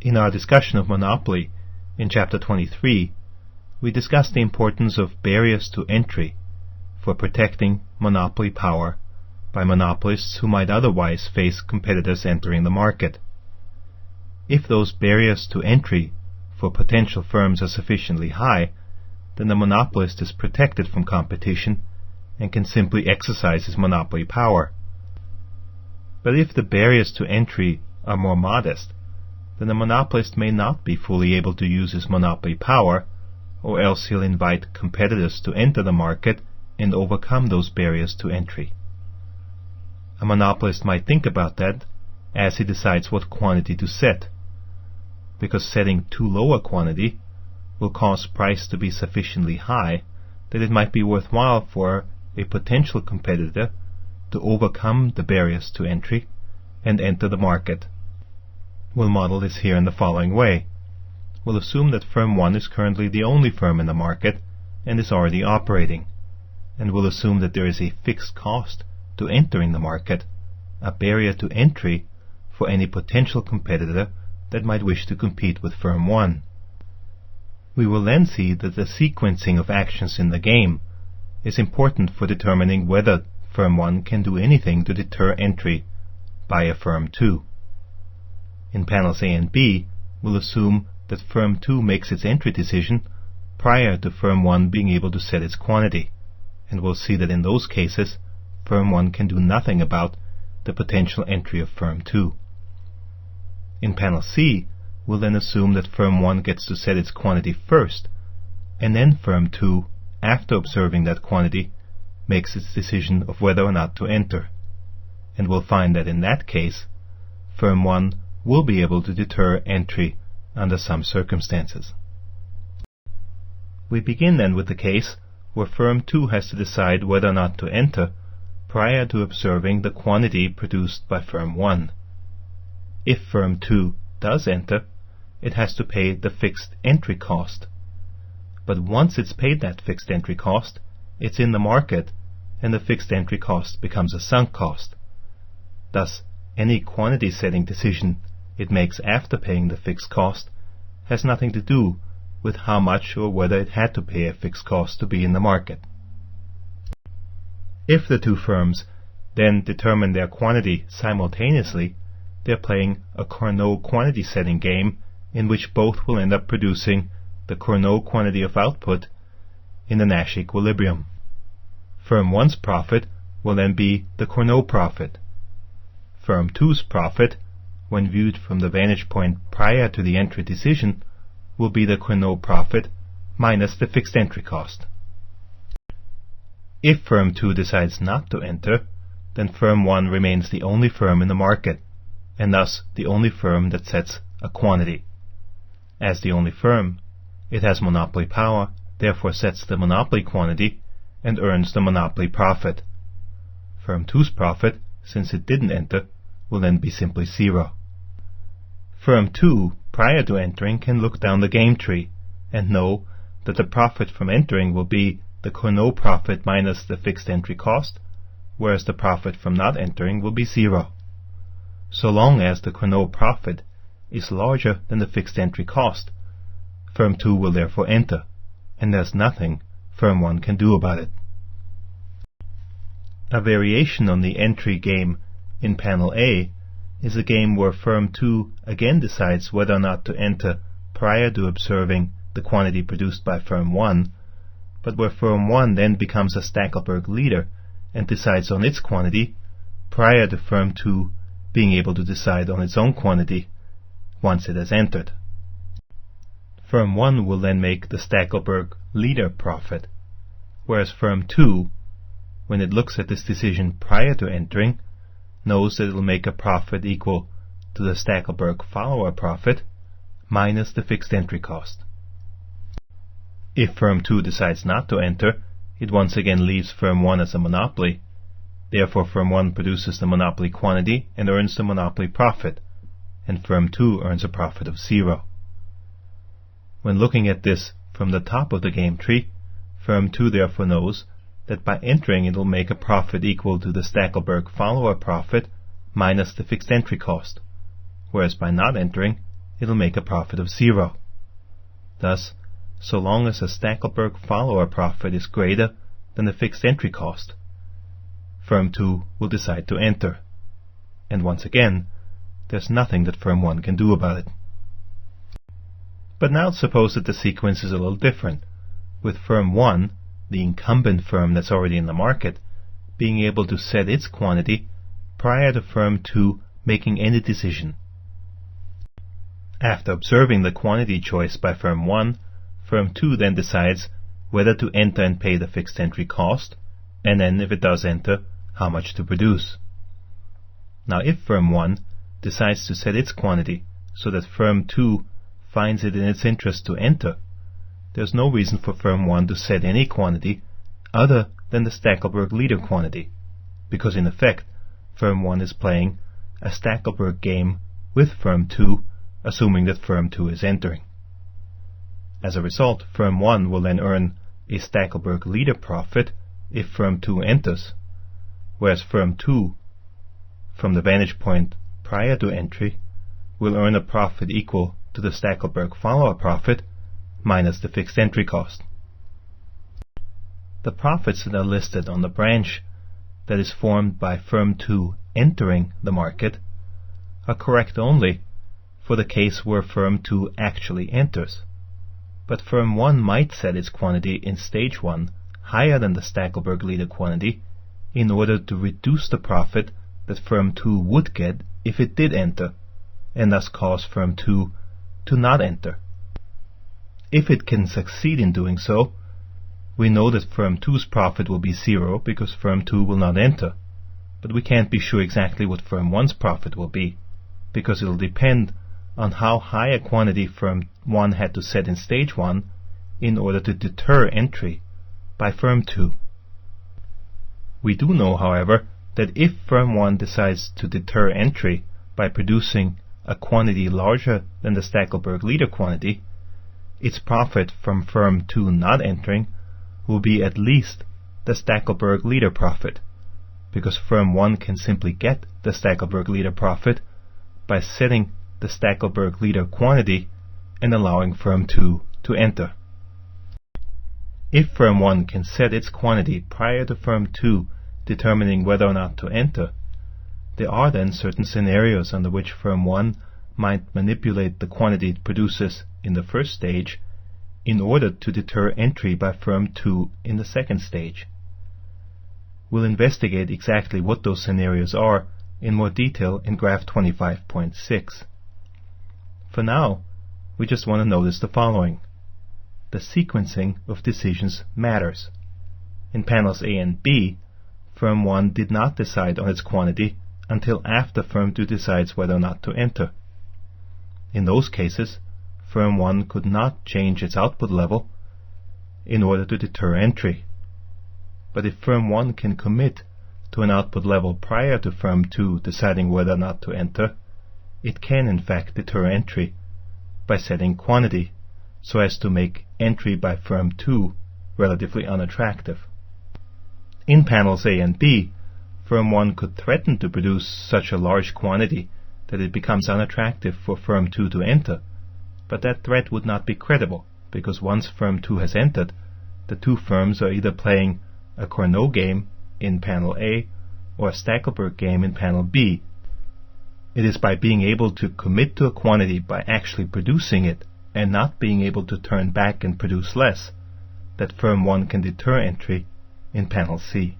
In our discussion of monopoly in Chapter 23, we discussed the importance of barriers to entry for protecting monopoly power by monopolists who might otherwise face competitors entering the market. If those barriers to entry for potential firms are sufficiently high, then the monopolist is protected from competition and can simply exercise his monopoly power. But if the barriers to entry are more modest, then the monopolist may not be fully able to use his monopoly power, or else he'll invite competitors to enter the market and overcome those barriers to entry. A monopolist might think about that as he decides what quantity to set, because setting too low a quantity will cause price to be sufficiently high that it might be worthwhile for a potential competitor to overcome the barriers to entry and enter the market. We'll model this here in the following way. We'll assume that firm 1 is currently the only firm in the market and is already operating, and we'll assume that there is a fixed cost to entering the market, a barrier to entry for any potential competitor that might wish to compete with firm 1. We will then see that the sequencing of actions in the game is important for determining whether firm 1 can do anything to deter entry by a firm 2. In panels A and B, we'll assume that firm 2 makes its entry decision prior to firm 1 being able to set its quantity, and we'll see that in those cases, firm 1 can do nothing about the potential entry of firm 2. In panel C, we'll then assume that firm 1 gets to set its quantity first, and then firm 2, after observing that quantity, makes its decision of whether or not to enter. And we'll find that in that case, firm 1 will be able to deter entry under some circumstances. We begin then with the case where firm 2 has to decide whether or not to enter prior to observing the quantity produced by firm 1. If firm 2 does enter, it has to pay the fixed entry cost. But once it's paid that fixed entry cost, it's in the market, and the fixed entry cost becomes a sunk cost. Thus, any quantity setting decision it makes after paying the fixed cost has nothing to do with how much or whether it had to pay a fixed cost to be in the market. If the two firms then determine their quantity simultaneously, they're playing a Carnot quantity setting game in which both will end up producing the Carnot quantity of output in the Nash equilibrium. Firm 1's profit will then be the Carnot profit. Firm 2's profit, when viewed from the vantage point prior to the entry decision, will be the Carnot profit minus the fixed entry cost. If firm 2 decides not to enter, then firm 1 remains the only firm in the market, and thus the only firm that sets a quantity. As the only firm, it has monopoly power, therefore sets the monopoly quantity and earns the monopoly profit. Firm 2's profit, since it didn't enter, will then be simply 0. Firm 2, prior to entering, can look down the game tree and know that the profit from entering will be the Carnot profit minus the fixed entry cost, whereas the profit from not entering will be 0. So long as the Carnot profit is larger than the fixed entry cost, firm 2 will therefore enter, and there's nothing firm 1 can do about it. A variation on the entry game in panel A is a game where firm 2 again decides whether or not to enter prior to observing the quantity produced by firm 1, but where firm 1 then becomes a Stackelberg leader and decides on its quantity prior to firm 2 being able to decide on its own quantity once it has entered. Firm 1 will then make the Stackelberg leader profit, whereas firm 2, when it looks at this decision prior to entering, knows that it will make a profit equal to the Stackelberg follower profit minus the fixed entry cost. If firm 2 decides not to enter, it once again leaves firm 1 as a monopoly. Therefore firm 1 produces the monopoly quantity and earns the monopoly profit, and firm 2 earns a profit of 0. When looking at this from the top of the game tree, firm 2 therefore knows that by entering it will make a profit equal to the Stackelberg follower profit minus the fixed entry cost, whereas by not entering it'll make a profit of 0. Thus, so long as a Stackelberg follower profit is greater than the fixed entry cost, firm 2 will decide to enter. And once again, there's nothing that firm 1 can do about it. But now suppose that the sequence is a little different, with firm 1, the incumbent firm that's already in the market, being able to set its quantity prior to firm 2 making any decision. After observing the quantity choice by firm 1, firm 2 then decides whether to enter and pay the fixed entry cost, and then if it does enter, how much to produce. Now if firm 1 decides to set its quantity so that firm 2 finds it in its interest to enter, there's no reason for firm 1 to set any quantity other than the Stackelberg leader quantity, because in effect, firm 1 is playing a Stackelberg game with firm 2, assuming that firm 2 is entering. As a result, firm 1 will then earn a Stackelberg leader profit if firm 2 enters, whereas firm 2, from the vantage point prior to entry, will earn a profit equal to the Stackelberg follower profit minus the fixed entry cost. The profits that are listed on the branch that is formed by firm 2 entering the market are correct only for the case where firm 2 actually enters. But firm 1 might set its quantity in stage 1 higher than the Stackelberg leader quantity in order to reduce the profit that firm 2 would get if it did enter, and thus cause firm 2 to not enter. If it can succeed in doing so, we know that firm 2's profit will be 0 because firm 2 will not enter, but we can't be sure exactly what firm 1's profit will be, because it'll depend on how high a quantity firm 1 had to set in stage 1 in order to deter entry by firm 2. We do know, however, that if firm 1 decides to deter entry by producing a quantity larger than the Stackelberg leader quantity, its profit from firm 2 not entering will be at least the Stackelberg leader profit, because firm 1 can simply get the Stackelberg leader profit by setting the Stackelberg leader quantity and allowing firm 2 to enter. If firm 1 can set its quantity prior to firm 2 determining whether or not to enter, there are then certain scenarios under which firm 1 might manipulate the quantity it produces in the first stage in order to deter entry by firm 2 in the second stage. We'll investigate exactly what those scenarios are in more detail in graph 25.6. For now, we just want to notice the following. The sequencing of decisions matters. In panels A and B, firm 1 did not decide on its quantity until after firm 2 decides whether or not to enter. In those cases, firm 1 could not change its output level in order to deter entry. But if firm 1 can commit to an output level prior to firm 2 deciding whether or not to enter, it can in fact deter entry by setting quantity so as to make entry by firm 2 relatively unattractive. In panels A and B, firm 1 could threaten to produce such a large quantity that it becomes unattractive for firm 2 to enter, but that threat would not be credible, because once firm 2 has entered, the two firms are either playing a Cournot game in panel A or a Stackelberg game in panel B. It is by being able to commit to a quantity by actually producing it and not being able to turn back and produce less that firm 1 can deter entry in panel C.